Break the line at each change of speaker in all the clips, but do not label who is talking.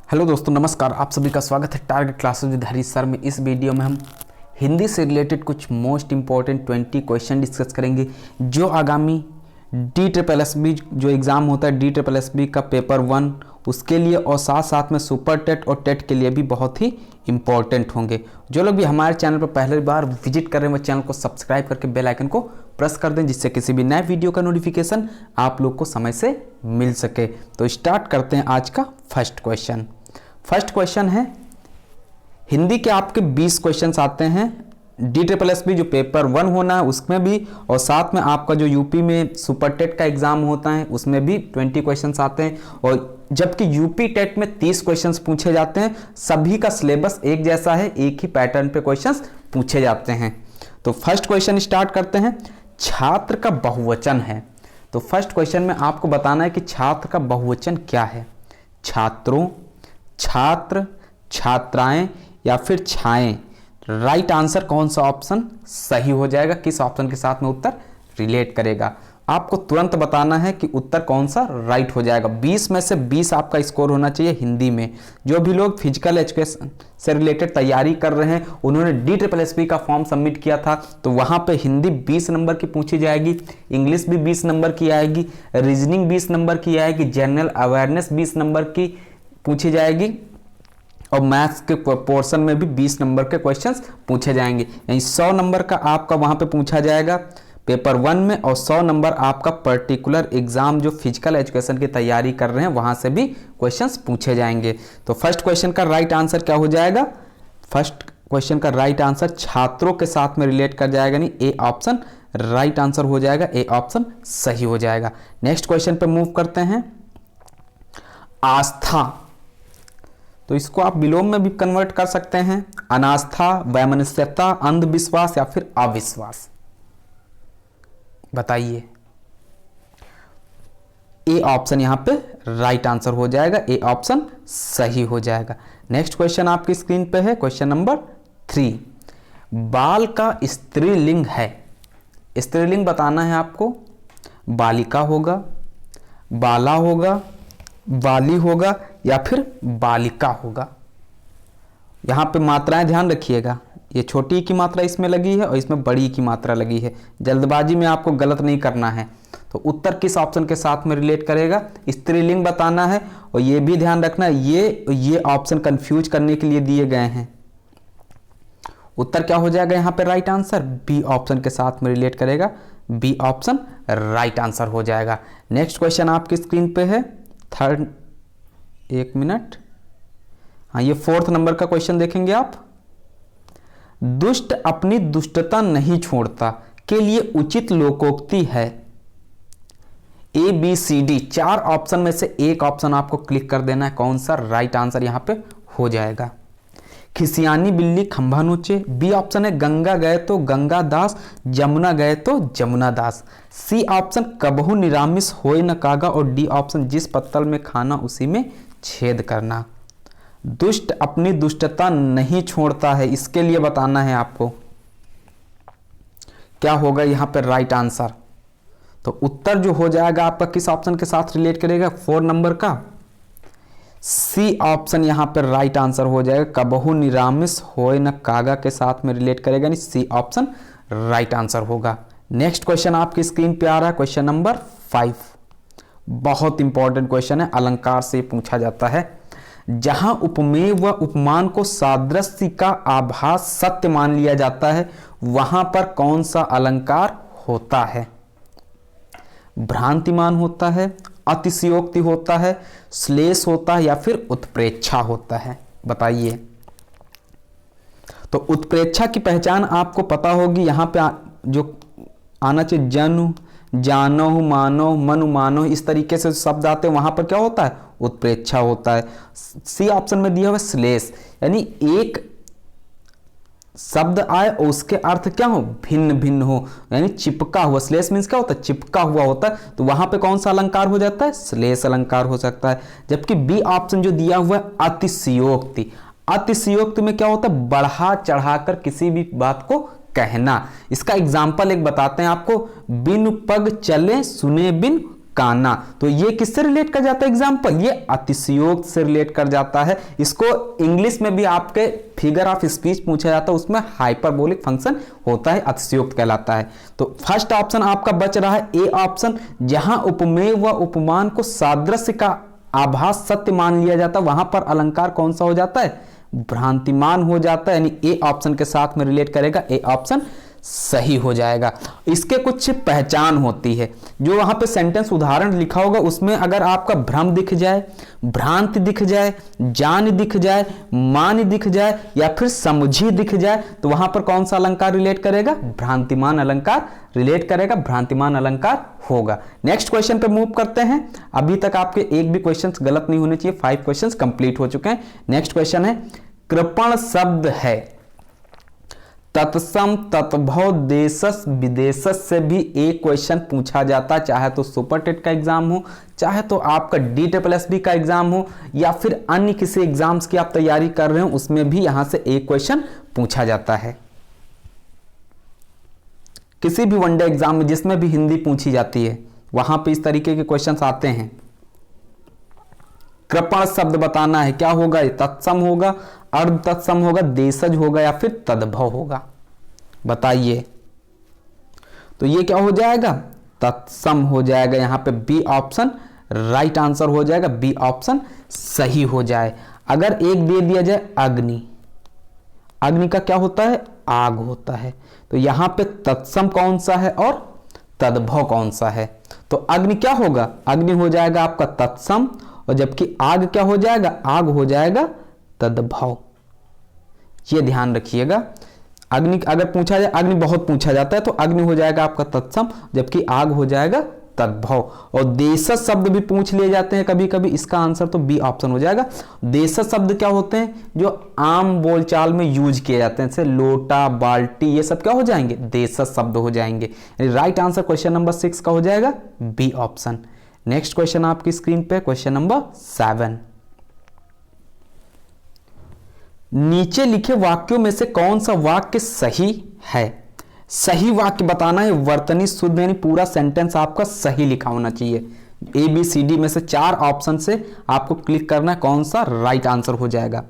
Hello दोस्तों, नमस्कार। आप सभी का स्वागत है target classes with Harish sir में। इस वीडियो में हम हिंदी से रिलेटेड कुछ मोस्ट इंपॉर्टेंट 20 क्वेश्चन डिस्कस करेंगे जो आगामी DSSB जो एग्ज़ाम होता है DSSB का पेपर 1 उसके लिए और साथ साथ में सुपर टेट और टेट के लिए भी बहुत ही इंपॉर्टेंट होंगे। जो लोग भी हमारे चैनल पर पहली बार विजिट कर रहे हैं वो चैनल को सब्सक्राइब करके बेल आइकन को प्रेस कर दें जिससे किसी भी नए वीडियो का नोटिफिकेशन आप लोग को समय से मिल सके। तो स्टार्ट करते हैं आज का फर्स्ट क्वेश्चन। फर्स्ट क्वेश्चन है, हिंदी के आपके 20 क्वेश्चंस आते हैं DSSB जो पेपर 1 होना है उसमें भी, और साथ में आपका जो यूपी में सुपर टेट का एग्जाम होता है उसमें भी 20 क्वेश्चंस आते हैं। और जबकि यूपी टेट में 30 क्वेश्चंस पूछे जाते हैं। सभी का सिलेबस एक जैसा है, एक ही पैटर्न पे क्वेश्चंस पूछे जाते हैं। तो फर्स्ट क्वेश्चन स्टार्ट करते हैं। छात्र का बहुवचन है, तो फर्स्ट क्वेश्चन में आपको बताना है कि छात्र का बहुवचन क्या है। छात्रों, छात्र, छात्राएं या फिर छाएं। राइट आंसर कौन सा ऑप्शन सही हो जाएगा, किस ऑप्शन के साथ में उत्तर रिलेट करेगा, आपको तुरंत बताना है कि उत्तर कौन सा राइट हो जाएगा। 20 में से 20 आपका स्कोर होना चाहिए हिंदी में। जो भी लोग फिजिकल एजुकेशन से रिलेटेड तैयारी कर रहे हैं उन्होंने DSSB का फॉर्म सबमिट किया था तो वहां पे हिंदी 20 नंबर की पूछी जाएगी, इंग्लिश भी 20 नंबर की आएगी, रीजनिंग 20 नंबर की आएगी, जनरल अवेयरनेस 20 नंबर की पूछी जाएगी और मैथ्स के पोर्शन में भी 20 नंबर के क्वेश्चंस पूछे जाएंगे। यानी 100 नंबर का आपका वहां पे पूछा जाएगा पेपर 1 में और 100 नंबर आपका पर्टिकुलर एग्जाम जो फिजिकल एजुकेशन की तैयारी कर रहे हैं वहां से भी क्वेश्चंस पूछे जाएंगे। तो फर्स्ट क्वेश्चन का राइट आंसर क्या हो जाएगा? फर्स्ट क्वेश्चन का राइट आंसर छात्रों के साथ में रिलेट कर जाएगा, नहीं ए ऑप्शन राइट आंसर हो जाएगा, ए ऑप्शन सही हो जाएगा। नेक्स्ट क्वेश्चन पे मूव करते हैं। आस्था, तो इसको आप विलोम में भी कन्वर्ट कर सकते हैं। अनास्था, वैमनस्यता, अंधविश्वास या फिर अविश्वास, बताइए। ए ऑप्शन यहां पे राइट आंसर हो जाएगा, ए ऑप्शन सही हो जाएगा। नेक्स्ट क्वेश्चन आपकी स्क्रीन पे है, क्वेश्चन नंबर 3। बाल का स्त्रीलिंग है, स्त्रीलिंग बताना है आपको। बालिका होगा, बाला होगा, बाली होगा या फिर बालिका होगा। यहां पे मात्राएं ध्यान रखिएगा, ये छोटी की मात्रा इसमें लगी है और इसमें बड़ी की मात्रा लगी है। जल्दबाजी में आपको गलत नहीं करना है। तो उत्तर किस ऑप्शन के साथ में रिलेट करेगा, स्त्रीलिंग बताना है। और ये भी ध्यान रखना ये ऑप्शन कंफ्यूज करने के लिए दिए गए हैं। उत्तर क्या हो जाएगा यहाँ पे राइट आंसर? बी ऑप्शन के साथ में रिलेट करेगा, बी ऑप्शन राइट आंसर हो जाएगा। नेक्स्ट क्वेश्चन आपकी स्क्रीन पे है, थर्ड, एक मिनट, हाँ ये 4th नंबर का क्वेश्चन देखेंगे आप। दुष्ट अपनी दुष्टता नहीं छोड़ता के लिए उचित लोकोक्ति है। A B C D, 4 option में से एक ऑप्शन आपको क्लिक कर देना है, कौन सा राइट आंसर यहां पे हो जाएगा। खिसियानी बिल्ली खंभा नोचे, बी ऑप्शन है गंगा गए तो गंगा दास, जमुना गए तो जमुना दास। सी ऑप्शन कबहू निरामिस होए न कागा और डी ऑप्शन जिस पत्तल में खाना उसी में छेद करना। दुष्ट अपनी दुष्टता नहीं छोड़ता है, इसके लिए बताना है आपको क्या होगा यहां पर राइट आंसर। तो उत्तर जो हो जाएगा आपका किस ऑप्शन के साथ रिलेट करेगा? 4 नंबर का सी ऑप्शन यहां पर राइट आंसर हो जाएगा। कबहू निरामिस होए न कागा के साथ में रिलेट करेगा, नहीं सी ऑप्शन राइट आंसर होगा। नेक्स्ट क्वेश्चन आपकी स्क्रीन पे आ रहा है, क्वेश्चन नंबर 5। बहुत इंपॉर्टेंट क्वेश्चन है, अलंकार से पूछा जाता है। जहां उपमेय व उपमान को सादृश्य का आभास सत्य मान लिया जाता है वहां पर कौन सा अलंकार होता है? भ्रांतिमान होता है, अतिशयोक्ति होता है, श्लेष होता है या फिर उत्प्रेक्षा होता है, बताइए। तो उत्प्रेक्षा की पहचान आपको पता होगी, यहां पे जो आना चाहिए जनु, जानो, मानो, मनु, मानो, इस तरीके से शब्द आते हैं वहां पर क्या होता है? उत्प्रेक्षा होता है। सी ऑप्शन में दिया हुआ श्लेष, यानी एक शब्द आए और उसके अर्थ क्या हो? भिन्न भिन्न हो, यानी चिपका हुआ। श्लेष मीन्स क्या होता है? चिपका हुआ होता है। तो वहां पे कौन सा अलंकार हो जाता है? श्लेष अलंकार हो सकता है। जबकि बी ऑप्शन जो दिया हुआ है अतिशयोक्ति, अतिशयोक्ति में क्या होता है? बढ़ा चढ़ाकर किसी भी बात को कहना। इसका एग्जाम्पल एक बताते हैं आपको, बिन पग चले सुने बिन काना। तो ये किससे रिलेट कर जाता है एग्जाम्पल, ये अतिशयोक्त से रिलेट कर जाता है। इसको इंग्लिश में भी आपके फिगर ऑफ स्पीच पूछा जाता है, उसमें हाइपरबोलिक फंक्शन होता है, अतिशयोक्त कहलाता है। तो फर्स्ट ऑप्शन आपका बच रहा है ए ऑप्शन, जहां उपमेय व उपमान को सादृश्य का आभास सत्य मान लिया जाता है, वहां पर अलंकार कौन सा हो जाता है, भ्रांतिमान हो जाता है, यानी ए ऑप्शन के साथ में रिलेट करेगा, ए ऑप्शन सही हो जाएगा। इसके कुछ पहचान होती है, जो वहां पे सेंटेंस उदाहरण लिखा होगा उसमें अगर आपका भ्रम दिख जाए, भ्रांति दिख जाए, जान दिख जाए, मान दिख जाए या फिर समझी दिख जाए, तो वहां पर कौन सा अलंकार रिलेट करेगा, भ्रांतिमान अलंकार रिलेट करेगा, भ्रांतिमान अलंकार होगा। नेक्स्ट क्वेश्चन पे मूव करते हैं। अभी तक आपके एक भी क्वेश्चन गलत नहीं होने चाहिए, 5 क्वेश्चन कंप्लीट हो चुके हैं। नेक्स्ट क्वेश्चन है, कृपण शब्द है, तत्सम तत्भव देशस विदेशस से भी एक क्वेश्चन पूछा जाता, चाहे तो सुपर टेट का एग्जाम हो, चाहे तो आपका DSSB का एग्जाम हो, या फिर अन्य किसी एग्जाम्स की आप तैयारी कर रहे हो, उसमें भी यहां से एक क्वेश्चन पूछा जाता है। किसी भी वनडे एग्जाम में जिसमें भी हिंदी पूछी जाती है वहां पे इस तरीके के क्वेश्चंस आते हैं। कृपण शब्द बताना है, क्या होगा, तत्सम होगा, अर्ध तत्सम होगा, देशज होगा या फिर तद्भव होगा, बताइए। तो ये क्या हो जाएगा, तत्सम हो जाएगा, यहां पे बी ऑप्शन राइट आंसर हो जाएगा, बी ऑप्शन सही हो जाए। अगर एक दे दिया जाए अग्नि, अग्नि का क्या होता है, आग होता है, तो यहां पे तत्सम कौन सा है और तद्भव कौन सा है, तो अग्नि क्या होगा, अग्नि हो जाएगा आपका तत्सम, और जबकि आग क्या हो जाएगा, आग हो जाएगा तद्भव। ये ध्यान रखिएगा, अग्नि अगर पूछा जाए, अग्नि बहुत पूछा जाता है, तो अग्नि हो जाएगा आपका तत्सम, जबकि आग हो जाएगा तद्भव। और देशज शब्द भी पूछ लिए जाते हैं कभी कभी, इसका आंसर तो बी ऑप्शन हो जाएगा। देशज शब्द क्या होते हैं, जो आम बोलचाल में यूज किए जाते हैं, जैसे लोटा, बाल्टी, ये सब क्या हो जाएंगे, देशज शब्द हो जाएंगे। राइट आंसर क्वेश्चन नंबर 6 का हो जाएगा बी ऑप्शन। नेक्स्ट क्वेश्चन आपकी स्क्रीन पे क्वेश्चन नंबर 7, नीचे लिखे वाक्यों में से कौन सा वाक्य सही है, सही वाक्य बताना है, वर्तनी शुद्ध यानी पूरा सेंटेंस आपका सही लिखा होना चाहिए। ABCD में से 4 ऑप्शन से आपको क्लिक करना है, कौन सा राइट आंसर हो जाएगा।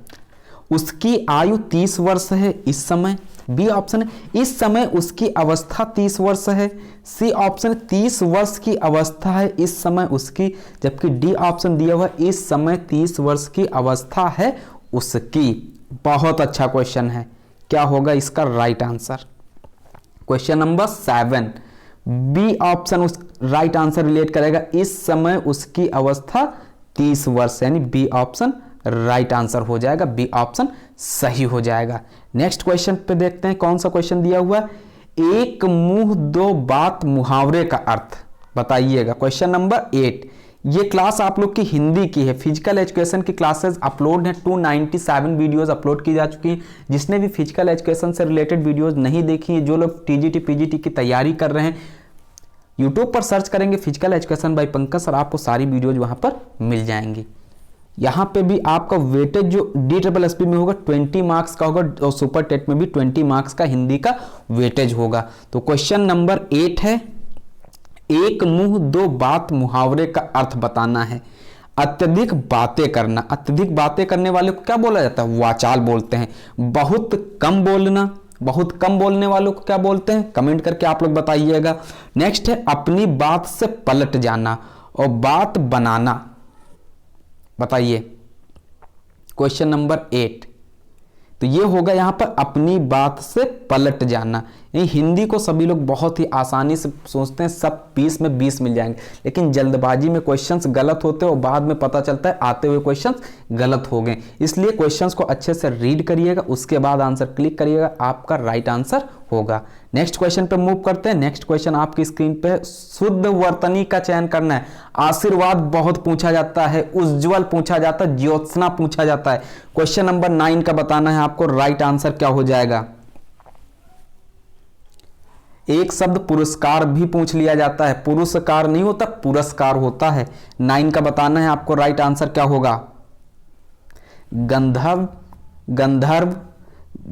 उसकी आयु 30 वर्ष है इस समय, बी ऑप्शन है इस समय उसकी अवस्था 30 वर्ष है, सी ऑप्शन 30 वर्ष की अवस्था है इस समय उसकी, जबकि डी ऑप्शन दिया हुआ इस समय 30 वर्ष की अवस्था है उसकी। बहुत अच्छा क्वेश्चन है, क्या होगा इसका right answer, question number 7 B option उस राइट आंसर रिलेट करेगा, इस समय उसकी अवस्था 30 वर्ष, यानी बी ऑप्शन राइट आंसर हो जाएगा, बी ऑप्शन सही हो जाएगा। नेक्स्ट क्वेश्चन पे देखते हैं कौन सा क्वेश्चन दिया हुआ है, एक मुंह दो बात मुहावरे का अर्थ बताइएगा। क्वेश्चन नंबर 8, ये क्लास आप लोग की हिंदी की है, फिजिकल एजुकेशन की क्लासेस अपलोड हैं, 297 वीडियोस अपलोड की जा चुकी हैं। जिसने भी फिजिकल एजुकेशन से रिलेटेड वीडियोस नहीं देखी है, जो लोग TGT PGT की तैयारी कर रहे हैं, यूट्यूब पर सर्च करेंगे physical education by Pankaj sir, आपको सारी वीडियोज वहां पर मिल जाएंगी। यहाँ पे भी आपका वेटेज जो DSSB में होगा 20 मार्क्स का होगा, और सुपर टेट में भी 20 मार्क्स का हिंदी का वेटेज होगा। तो क्वेश्चन नंबर 8 है, एक मुंह दो बात मुहावरे का अर्थ बताना है। अत्यधिक बातें करना, अत्यधिक बातें करने वाले को क्या बोला जाता है, वाचाल बोलते हैं। बहुत कम बोलना, बहुत कम बोलने वालों को क्या बोलते हैं, कमेंट करके आप लोग बताइएगा। नेक्स्ट है अपनी बात से पलट जाना और बात बनाना, बताइए क्वेश्चन नंबर 8। तो ये होगा यहां पर अपनी बात से पलट जाना। यानी हिंदी को सभी लोग बहुत ही आसानी से सोचते हैं सब 20 में 20 मिल जाएंगे, लेकिन जल्दबाजी में क्वेश्चंस गलत होते हैं और बाद में पता चलता है आते हुए क्वेश्चंस गलत हो गए। इसलिए क्वेश्चंस को अच्छे से रीड करिएगा, उसके बाद आंसर क्लिक करिएगा, आपका राइट आंसर होगा। नेक्स्ट क्वेश्चन पे मूव करते हैं। नेक्स्ट क्वेश्चन आपकी स्क्रीन पे, शुद्ध वर्तनी का चयन करना है। आशीर्वाद बहुत पूछा जाता है, उज्जवल पूछा जाता है, ज्योत्सना पूछा जाता है। क्वेश्चन नंबर 9 का बताना है आपको, राइट आंसर क्या हो जाएगा। एक शब्द पुरस्कार भी पूछ लिया जाता है, पुरस्कार नहीं होता पुरस्कार होता है। 9 का बताना है आपको, राइट आंसर क्या होगा। गंधर्व, गंधर्व,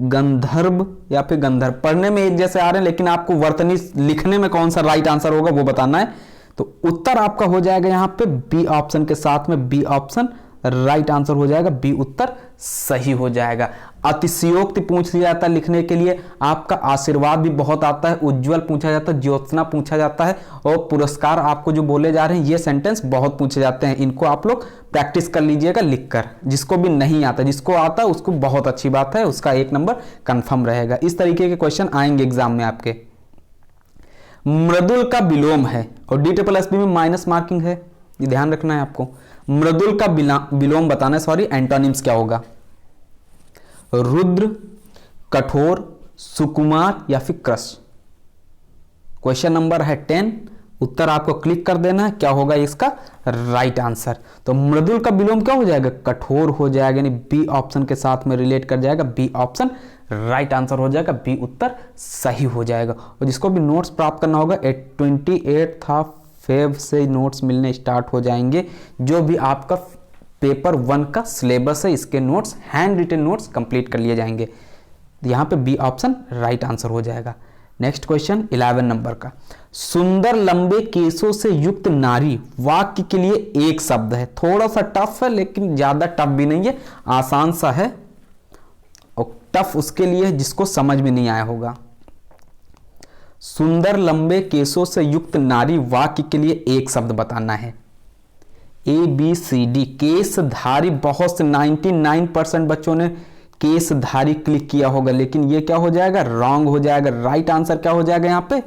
गंधर्व या फिर गंधर्व, पढ़ने में एक जैसे आ रहे हैं लेकिन आपको वर्तनी लिखने में कौन सा राइट आंसर होगा वो बताना है। तो उत्तर आपका हो जाएगा यहाँ पे बी ऑप्शन के साथ में, बी ऑप्शन राइट आंसर हो जाएगा, बी उत्तर सही हो जाएगा। अतिशयोक्ति पूछ लिया जाता है लिखने के लिए, आपका आशीर्वाद भी बहुत आता है, उज्जवल पूछा जाता है, ज्योत्सना पूछा जाता है, और पुरस्कार आपको जो बोले जा रहे हैं ये सेंटेंस बहुत पूछे जाते हैं। इनको आप लोग प्रैक्टिस कर लीजिएगा लिखकर। जिसको भी नहीं आता, जिसको आता है उसको बहुत अच्छी बात है, उसका 1 नंबर कंफर्म रहेगा। इस तरीके के क्वेश्चन आएंगे एग्जाम में आपके। मृदुल का विलोम है और DSSB में माइनस मार्किंग है, ये ध्यान रखना है आपको। मृदुल का विलोम बताना है, सॉरी, एंटोनिम्स क्या होगा? रुद्र, कठोर, सुकुमार या फिर क्रश। क्वेश्चन नंबर है 10, उत्तर आपको क्लिक कर देना है, क्या होगा इसका राइट आंसर। तो मृदुल का विलोम क्या हो जाएगा? कठोर हो जाएगा, यानी बी ऑप्शन के साथ में रिलेट कर जाएगा, बी ऑप्शन राइट आंसर हो जाएगा, बी उत्तर सही हो जाएगा। और जिसको भी नोट्स प्राप्त करना होगा 28 फेब से नोट्स मिलने स्टार्ट हो जाएंगे। जो भी आपका पेपर 1 का सिलेबस है, इसके notes, hand written notes complete कर लिए जाएंगे। यहाँ पे बी ऑप्शन राइट आंसर हो जाएगा। नेक्स्ट क्वेश्चन 11 नंबर का, सुंदर लंबे केसों से युक्त नारी वाक्य के लिए एक शब्द है। थोड़ा सा टफ है लेकिन ज्यादा टफ भी नहीं है, आसान सा है। और टफ उसके लिए जिसको समझ में नहीं आया होगा। सुंदर लंबे केसों से युक्त नारी वाक्य के लिए एक शब्द बताना है। ABCD, केसधारी, बहुत से 99% बच्चों ने केसधारी क्लिक किया होगा, लेकिन ये क्या हो जाएगा? रॉन्ग हो जाएगा। राइट आंसर क्या हो जाएगा यहाँ पे?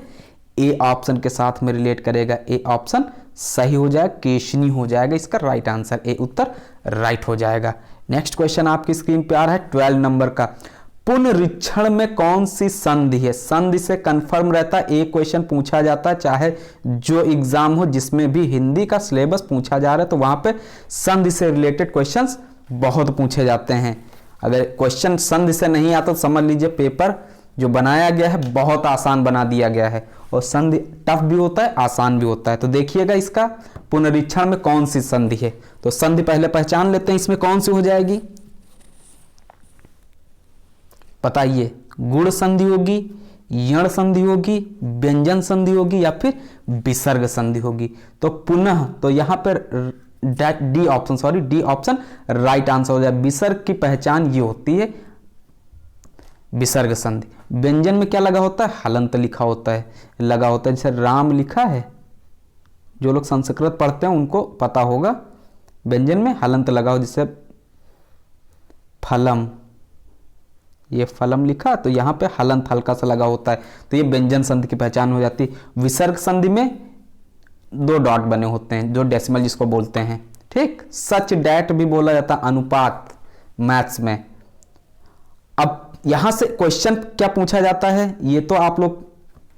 ए ऑप्शन के साथ में रिलेट करेगा, ए ऑप्शन सही हो जाएगा, केशनी हो जाएगा इसका राइट आंसर, ए उत्तर राइट हो जाएगा। नेक्स्ट क्वेश्चन आपकी स्क्रीन पे आ रहा है 12 नंबर का, पुनरीक्षण में कौन सी संधि है? संधि से कंफर्म रहता है, एक क्वेश्चन पूछा जाता है, चाहे जो एग्जाम हो जिसमें भी हिंदी का सिलेबस पूछा जा रहा है तो वहां पे संधि से रिलेटेड क्वेश्चंस बहुत पूछे जाते हैं। अगर क्वेश्चन संधि से नहीं आता तो समझ लीजिए पेपर जो बनाया गया है बहुत आसान बना दिया गया है। और संधि टफ भी होता है, आसान भी होता है। तो देखिएगा इसका पुनरीक्षण में कौन सी संधि है। तो संधि पहले पहचान लेते हैं, इसमें कौन सी हो जाएगी बताइए? गुण संधि होगी, यण संधि होगी, व्यंजन संधि होगी या फिर विसर्ग संधि होगी? तो पुनः, तो यहां पर D option, sorry, D option right answer हो जाए। विसर्ग की पहचान ये होती है विसर्ग संधि। व्यंजन में क्या लगा होता है? हलंत लिखा होता है, लगा होता है। जैसे राम लिखा है, जो लोग संस्कृत पढ़ते हैं उनको पता होगा, व्यंजन में हलंत लगा हो। जैसे फलम, ये फलम लिखा तो यहाँ पे हलंत हल्का सा लगा होता है, तो ये व्यंजन संधि की पहचान हो जाती है। विसर्ग संधि में 2 डॉट बने होते हैं, जो डेसिमल जिसको बोलते हैं, ठीक। सच डैट भी बोला जाता है, अनुपात मैथ्स में। अब यहां से क्वेश्चन क्या पूछा जाता है ये तो आप लोग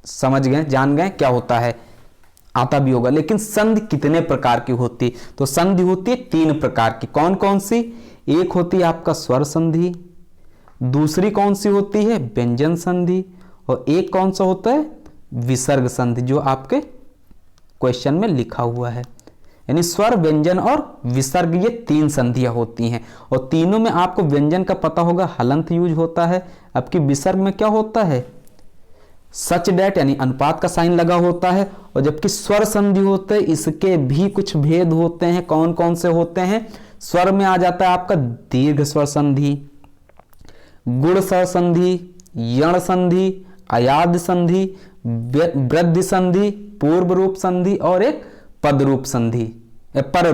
समझ गए, जान गए क्या होता है, आता भी होगा। लेकिन संधि कितने प्रकार की होती है? तो संधि होती है 3 प्रकार की। कौन कौन सी? एक होती है आपका स्वर संधि, दूसरी कौन सी होती है? व्यंजन संधि, और एक कौन सा होता है? विसर्ग संधि, जो आपके क्वेश्चन में लिखा हुआ है। यानी स्वर, व्यंजन और विसर्ग, ये 3 संधियां होती हैं। और तीनों में आपको व्यंजन का पता होगा, हलंत यूज होता है। आपकी विसर्ग में क्या होता है? सच डैट यानी अनुपात का साइन लगा होता है। और जबकि स्वर संधि होते हैं, इसके भी कुछ भेद होते हैं। कौन कौन से होते हैं? स्वर में आ जाता है आपका दीर्घ स्वर संधि, गुण स्वर संधि, यण संधि, अयाद संधि, वृद्धि संधि, पूर्व रूप संधि और एक पद रूप संधि, पर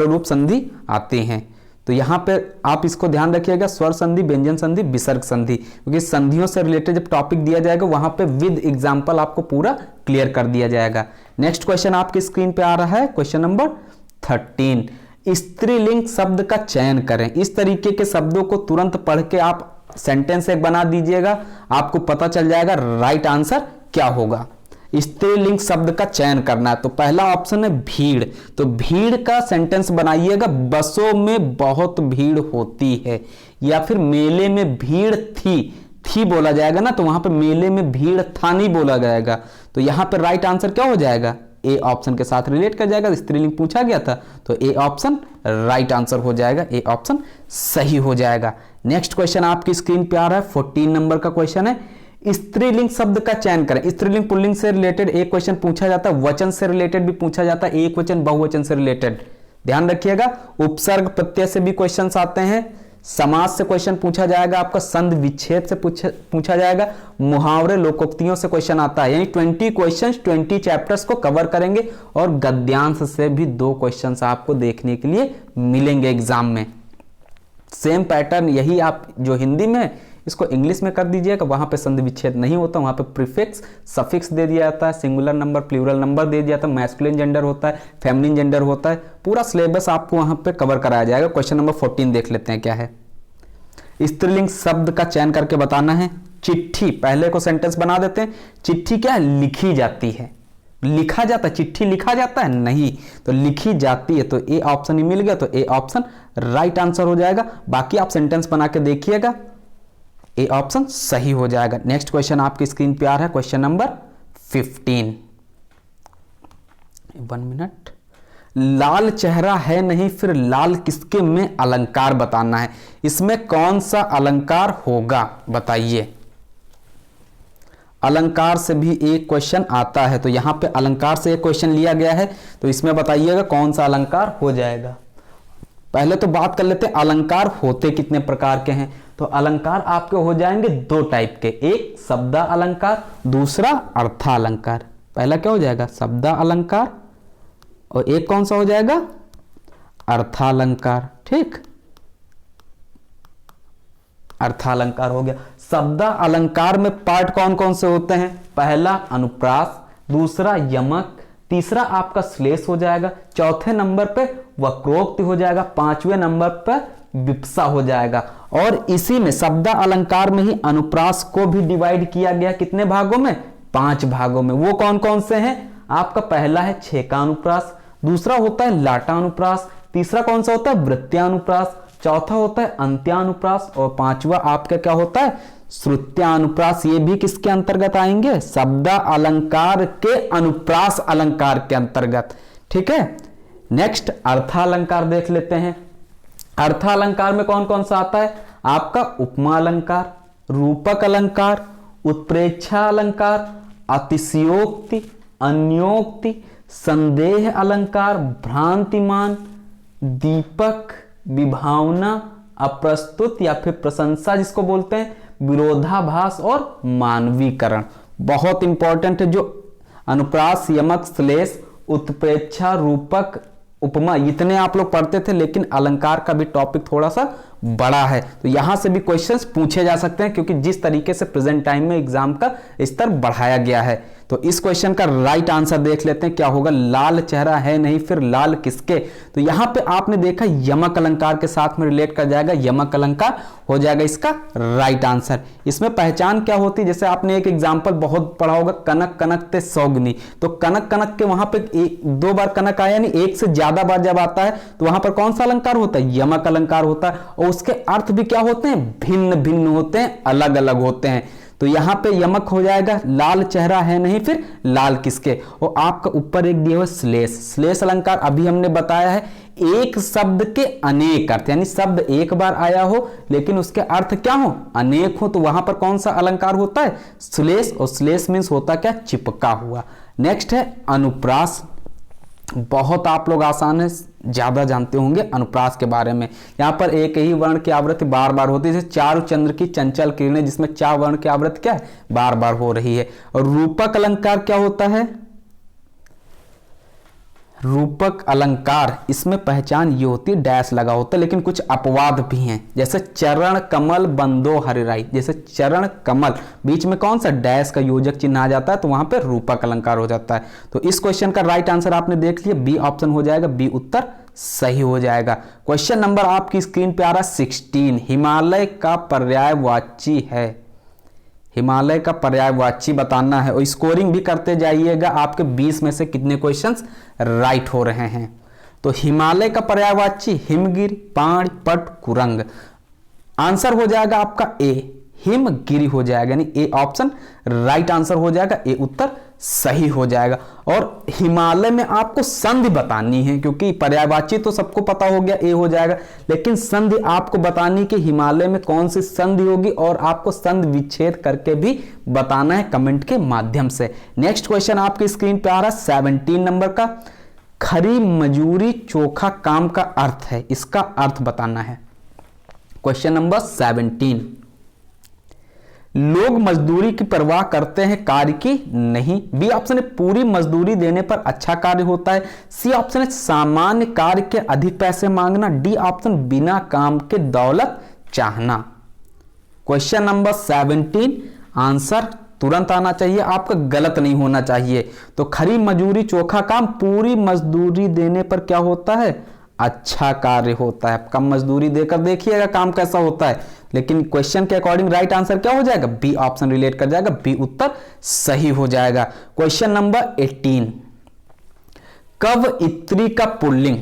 रूप संधि आते हैं। तो यहां पे आप इसको ध्यान रखिएगा, स्वर संधि, व्यंजन संधि, विसर्ग संधि, क्योंकि संधियों से रिलेटेड जब टॉपिक दिया जाएगा वहां पे विद एग्जांपल आपको पूरा क्लियर कर दिया जाएगा। नेक्स्ट क्वेश्चन आपकी स्क्रीन पे आ रहा है, क्वेश्चन नंबर 13, स्त्रीलिंग शब्द का चयन करें। इस तरीके के शब्दों को तुरंत पढ़ के आप सेंटेंस एक बना दीजिएगा, आपको पता चल जाएगा राइट आंसर क्या होगा। स्त्रीलिंग शब्द का चयन करना है। तो पहला ऑप्शन है भीड़, तो भीड़ का सेंटेंस बनाइएगा, बसों में बहुत भीड़ होती है, या फिर मेले में भीड़ थी बोला जाएगा ना, तो वहां पे मेले में भीड़ था नहीं बोला जाएगा। तो यहां पे राइट आंसर क्या हो जाएगा? ए ऑप्शन के साथ रिलेट कर जाएगा। स्त्रीलिंग पूछा गया था तो ए ऑप्शन राइट आंसर हो जाएगा, ए ऑप्शन सही हो जाएगा। नेक्स्ट क्वेश्चन आपकी स्क्रीन पे आ रहा है, 14 नंबर का क्वेश्चन है, स्त्रीलिंग शब्द का चयन करें। स्त्रीलिंग पुल्लिंग से रिलेटेड एक क्वेश्चन पूछा जाता है, वचन से रिलेटेड भी पूछा जाता है, एक वचन बहुवचन से रिलेटेड ध्यान रखिएगा। उपसर्ग प्रत्यय से भी क्वेश्चंस आते हैं, समास से क्वेश्चन पूछा जाएगा, आपका संधि विच्छेद से पूछा जाएगा, मुहावरे लोकोक्तियों से क्वेश्चन आता है। यानी 20 क्वेश्चंस 20 चैप्टर्स को कवर करेंगे और गद्यांश से भी 2 क्वेश्चंस आपको देखने के लिए मिलेंगे एग्जाम में। सेम पैटर्न यही आप जो हिंदी में इसको इंग्लिश में कर दीजिएगा, वहां पे संधि विच्छेद नहीं होता, वहां पे प्रीफिक्स सफिक्स दे दिया जाता है, सिंगुलर नंबर प्लूरल नंबर दे दिया जाता है, मैस्कुलिन जेंडर होता है, फेमिनिन जेंडर होता है, पूरा सिलेबस आपको वहां पे कवर कराया जाएगा। क्वेश्चन नंबर 14 देख लेते हैं क्या है। स्त्रीलिंग शब्द का चयन करके बताना है। चिट्ठी, पहले को सेंटेंस बना देते हैं। चिट्ठी क्या है? लिखी जाती है। लिखा जाता है, चिट्ठी लिखा जाता है नहीं, तो लिखी जाती है, तो ए ऑप्शन ही मिल गया, तो ए ऑप्शन राइट आंसर हो जाएगा। बाकी आप सेंटेंस बना के देखिएगा, ए ऑप्शन सही हो जाएगा। नेक्स्ट क्वेश्चन आपकी स्क्रीन पे आ रहा है, क्वेश्चन नंबर 15। 1 मिनट। लाल चेहरा है नहीं फिर लाल किसके में अलंकार बताना है। इसमें कौन सा अलंकार होगा बताइए। अलंकार से भी एक क्वेश्चन आता है, तो यहां पे अलंकार से एक क्वेश्चन लिया गया है, तो इसमें बताइएगा कौन सा अलंकार हो जाएगा। पहले तो बात कर लेते हैं अलंकार होते कितने प्रकार के हैं। तो अलंकार आपके हो जाएंगे 2 टाइप के, एक शब्दा अलंकार, दूसरा अर्था अलंकार। पहला क्या हो जाएगा? शब्दा अलंकार, और एक कौन सा हो जाएगा? अर्थालंकार। ठीक, अर्थालंकार हो गया। शब्दा अलंकार में पार्ट कौन कौन से होते हैं? पहला अनुप्रास, दूसरा यमक, तीसरा आपका श्लेष हो जाएगा, चौथे नंबर पे वक्रोक्ति हो जाएगा, 5वें नंबर पे विप्सा हो जाएगा। और इसी में शब्दा अलंकार में ही अनुप्रास को भी डिवाइड किया गया कितने भागों में? 5 भागों में। वो कौन कौन से हैं? आपका पहला है छेकानुप्रास, दूसरा होता है लाटानुप्रास, तीसरा कौन सा होता है? वृत्त्यानुप्रास, चौथा होता है अंत्यानुप्रास, और 5वां आपका क्या होता है? श्रुत्यानुप्रास। ये भी किसके अंतर्गत आएंगे? शब्दा अलंकार के अनुप्रास अलंकार के अंतर्गत। ठीक है, नेक्स्ट अर्थालंकार देख लेते हैं। अर्थालंकार में कौन कौन सा आता है? आपका उपमा अलंकार, रूपक अलंकार, उत्प्रेक्षा अलंकार, अतिशयोक्ति, अन्योक्ति, संदेह अलंकार, भ्रांतिमान, दीपक, विभावना, अप्रस्तुत या फिर प्रशंसा जिसको बोलते हैं, विरोधाभास और मानवीकरण। बहुत इंपॉर्टेंट है। जो अनुप्रास, यमक, श्लेष, उत्प्रेक्षा, रूपक, उपमा इतने आप लोग पढ़ते थे, लेकिन अलंकार का भी टॉपिक थोड़ा सा बड़ा है, तो यहां से भी क्वेश्चंस पूछे जा सकते हैं, क्योंकि जिस तरीके से प्रेजेंट टाइम में एग्जाम का स्तर बढ़ाया गया है। तो इस क्वेश्चन का राइट आंसर देख लेते हैं क्या होगा। लाल चेहरा है नहीं फिर लाल किसके। तो यहां पे आपने देखा यमक अलंकार के साथ में रिलेट कर जाएगा, यमक अलंकार हो जाएगा इसका राइट आंसर। इसमें पहचान क्या होती है? जैसे आपने एक एग्जाम्पल बहुत पढ़ा होगा, कनक कनक ते सौगनी। तो कनक कनक के वहां पे 2 बार कनक आया, नहीं एक से ज्यादा बार जब आता है, तो वहां पर कौन सा अलंकार होता है? यमक अलंकार होता है। और उसके अर्थ भी क्या होते हैं? भिन्न भिन्न होते हैं, अलग अलग होते हैं। तो यहां पे यमक हो जाएगा, लाल चेहरा है नहीं फिर लाल किसके। और आपका ऊपर एक दिया हुआ श्लेष। श्लेष अलंकार अभी हमने बताया है, एक शब्द के अनेक अर्थ, यानी शब्द एक बार आया हो लेकिन उसके अर्थ क्या हो? अनेक हो। तो वहां पर कौन सा अलंकार होता है? श्लेष। और श्लेष मीन्स होता क्या? चिपका हुआ। नेक्स्ट है अनुप्रास। बहुत आप लोग आसान है, ज्यादा जानते होंगे अनुप्रास के बारे में। यहाँ पर एक ही वर्ण की आवृत्ति बार बार होती है, जैसे चारु चंद्र की चंचल किरणें, जिसमें 4 वर्ण की आवृत्ति क्या है? बार बार हो रही है। और रूपक अलंकार क्या होता है? रूपक अलंकार, इसमें पहचान ये होती है, डैश लगा होता है, लेकिन कुछ अपवाद भी हैं, जैसे चरण कमल बंदो हरिराई। जैसे चरण कमल बीच में कौन सा डैश का योजक चिन्ह आ जाता है, तो वहां पे रूपक अलंकार हो जाता है। तो इस क्वेश्चन का राइट आंसर आपने देख लिया, बी ऑप्शन हो जाएगा, बी उत्तर सही हो जाएगा। क्वेश्चन नंबर आपकी स्क्रीन पे आ रहा है 16। हिमालय का पर्यायवाची है। हिमालय का पर्यायवाची बताना है, और स्कोरिंग भी करते जाइएगा, आपके 20 में से कितने क्वेश्चंस राइट हो रहे हैं। तो हिमालय का पर्यायवाची हिमगिरि, पाणी, पट, कुरंग। आंसर हो जाएगा आपका ए, हिमगिरि हो जाएगा, यानी ए ऑप्शन राइट आंसर हो जाएगा, ए उत्तर सही हो जाएगा। और हिमालय में आपको संधि बतानी है, क्योंकि पर्यायवाची तो सबको पता हो गया, ए हो जाएगा, लेकिन संधि आपको बतानी कि हिमालय में कौन सी संधि होगी, और आपको संधि विच्छेद करके भी बताना है कमेंट के माध्यम से। नेक्स्ट क्वेश्चन आपकी स्क्रीन पे आ रहा है 17 नंबर का, खरी मजूरी चोखा काम का अर्थ है, इसका अर्थ बताना है। क्वेश्चन नंबर 17, लोग मजदूरी की परवाह करते हैं, कार्य की नहीं। बी ऑप्शन है पूरी मजदूरी देने पर अच्छा कार्य होता है। सी ऑप्शन है सामान्य कार्य के अधिक पैसे मांगना। डी ऑप्शन बिना काम के दौलत चाहना। क्वेश्चन नंबर 17 आंसर तुरंत आना चाहिए, आपका गलत नहीं होना चाहिए। तो खरी मजूरी चोखा काम, पूरी मजदूरी देने पर क्या होता है, अच्छा कार्य होता है। कम मजदूरी देकर देखिएगा काम कैसा होता है। लेकिन क्वेश्चन के अकॉर्डिंग राइट आंसर क्या हो जाएगा, बी ऑप्शन रिलेट कर जाएगा, बी उत्तर सही हो जाएगा। क्वेश्चन नंबर 18, कव इत्री का पुल्लिंग।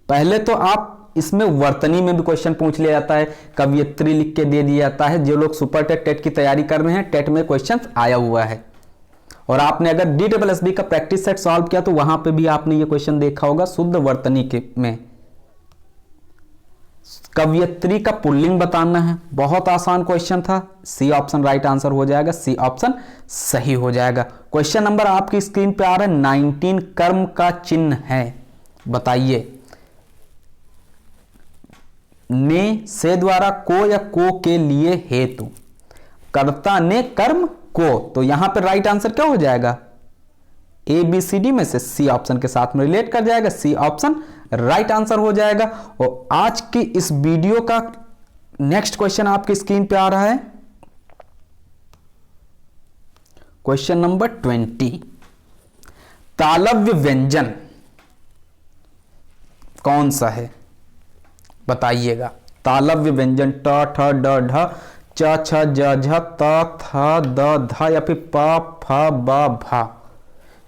पहले तो आप इसमें वर्तनी में भी क्वेश्चन पूछ लिया जाता है, कवयित्री लिख के दे दिया जाता है। जो लोग सुपर टेट टेट की तैयारी कर रहे हैं, टेट में क्वेश्चन आया हुआ है, और आपने अगर DSSB का प्रैक्टिस सेट सॉल्व किया तो वहां पे भी आपने ये क्वेश्चन देखा होगा शुद्ध वर्तनी के में। कवयित्री का पुल्लिंग बताना है, बहुत आसान क्वेश्चन था। सी ऑप्शन राइट आंसर हो जाएगा, सी ऑप्शन सही हो जाएगा। क्वेश्चन नंबर आपकी स्क्रीन पे आ रहा है 19, कर्म का चिन्ह है, बताइए। ने से द्वारा को या को के लिए हेतु, कर्ता ने कर्म को, तो यहां पे राइट आंसर क्या हो जाएगा, ABCD में से सी ऑप्शन के साथ में रिलेट कर जाएगा, सी ऑप्शन राइट आंसर हो जाएगा। और आज की इस वीडियो का नेक्स्ट क्वेश्चन आपकी स्क्रीन पे आ रहा है क्वेश्चन नंबर 20, तालव्य व्यंजन कौन सा है, बताइएगा। तालव्य व्यंजन ट ठ ड ढ च छ ज झ त थ द ध या फिर प फ ब भ।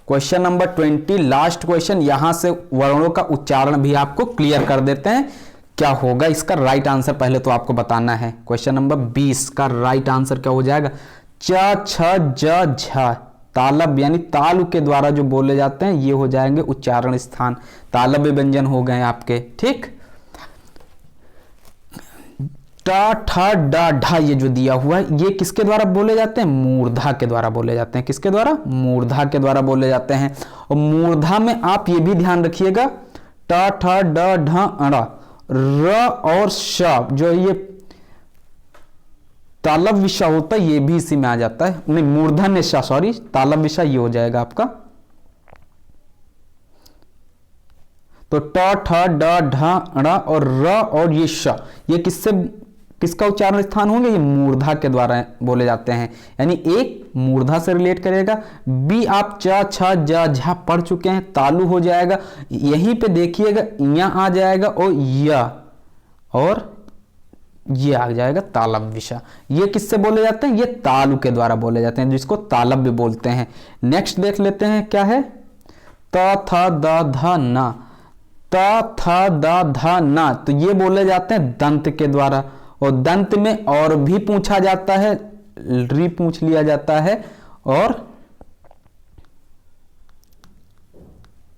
क्वेश्चन नंबर 20 लास्ट क्वेश्चन, यहां से वर्णों का उच्चारण भी आपको क्लियर कर देते हैं क्या होगा इसका राइट आंसर, पहले तो आपको बताना है। क्वेश्चन नंबर 20 का राइट आंसर क्या हो जाएगा, च छ ज झ। तालब यानी तालु के द्वारा जो बोले जाते हैं ये हो जाएंगे उच्चारण स्थान, तालव्य व्यंजन हो गए आपके, ठीक। टा ठा डा ढा ये जो दिया हुआ है ये किसके द्वारा बोले जाते हैं, मूर्धा के द्वारा बोले जाते हैं। किसके द्वारा, मूर्धा के द्वारा बोले जाते हैं। और मूर्धा में आप ये भी ध्यान रखिएगा, टा ठा ड ढ अड़ा र और श जो ये तालब विषय होता है ये भी इसी में आ जाता है, नहीं मूर्धन्य श, सॉरी तालब विषय ये हो जाएगा आपका। तो ट ठ ड ढ अड़ा और र और ये श ये किसका उच्चारण स्थान होंगे, ये मूर्धा के द्वारा बोले जाते हैं, यानी एक मूर्धा से रिलेट करेगा। बी आप च छ ज झ पढ़ चुके हैं, तालु हो जाएगा। यहीं पे देखिएगा या आ जाएगा और ये आ जाएगा तालव्य विषय। ये किससे बोले जाते हैं, ये तालु के द्वारा बोले जाते हैं, जिसको तालव्य बोलते हैं। नेक्स्ट देख लेते हैं क्या है, त थ द ध न, त थ द ध न, तो ये बोले जाते हैं दंत के द्वारा। और दंत में और भी पूछा जाता है, री पूछ लिया जाता है, और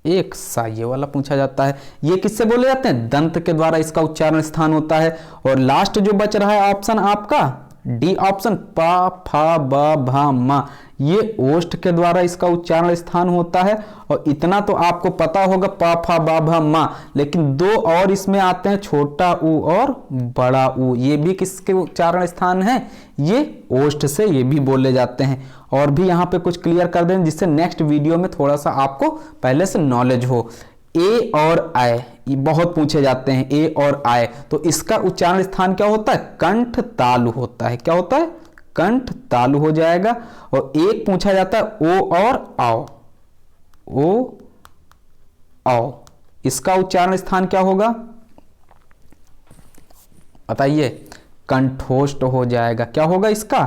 एक सा ये वाला पूछा जाता है। ये किससे बोले जाते हैं, दंत के द्वारा इसका उच्चारण स्थान होता है। और लास्ट जो बच रहा है ऑप्शन आपका डी ऑप्शन, प फ ब भ म, ये ओष्ठ के द्वारा इसका उच्चारण स्थान होता है। और इतना तो आपको पता होगा प फ ब भ म, लेकिन दो और इसमें आते हैं, छोटा ऊ और बड़ा ऊ, ये भी किसके उच्चारण स्थान है, ये ओष्ठ से ये भी बोले जाते हैं। और भी यहाँ पे कुछ क्लियर कर दें जिससे नेक्स्ट वीडियो में थोड़ा सा आपको पहले से नॉलेज हो। ए और आय ये बहुत पूछे जाते हैं, ए और आय, तो इसका उच्चारण स्थान क्या होता है, कंठ तालु होता है। क्या होता है, कंठ तालु हो जाएगा। और एक पूछा जाता है ओ और आओ, ओ आओ, इसका उच्चारण स्थान क्या होगा बताइए, कंठोष्ठ हो जाएगा। क्या होगा इसका,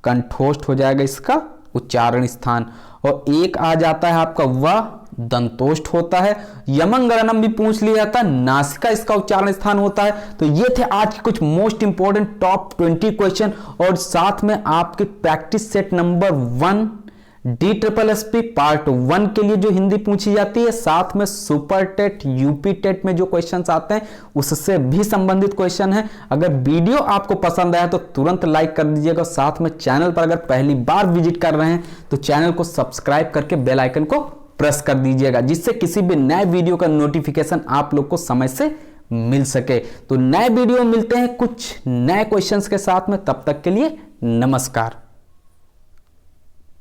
कंठोष्ठ हो जाएगा इसका उच्चारण स्थान। और एक आ जाता है आपका वह दंतोष्ठ होता है। यमंगलनम भी पूछ लिया जाता है, नासिका इसका उच्चारण स्थान होता है। तो ये थे आज के कुछ मोस्ट इंपॉर्टेंट टॉप 20 क्वेश्चन, और साथ में आपके practice set number 1 DSSS part 1 के लिए जो हिंदी पूछी जाती है, साथ में सुपर टेट, यूपी टेट में जो क्वेश्चंस आते हैं उससे भी संबंधित क्वेश्चन है। अगर वीडियो आपको पसंद आया तो तुरंत लाइक कर दीजिएगा। साथ में चैनल पर अगर पहली बार विजिट कर रहे हैं तो चैनल को सब्सक्राइब करके बेल आइकन को प्रेस कर दीजिएगा, जिससे किसी भी नए वीडियो का नोटिफिकेशन आप लोग को समय से मिल सके। तो नए वीडियो मिलते हैं कुछ नए क्वेश्चंस के साथ में, तब तक के लिए नमस्कार।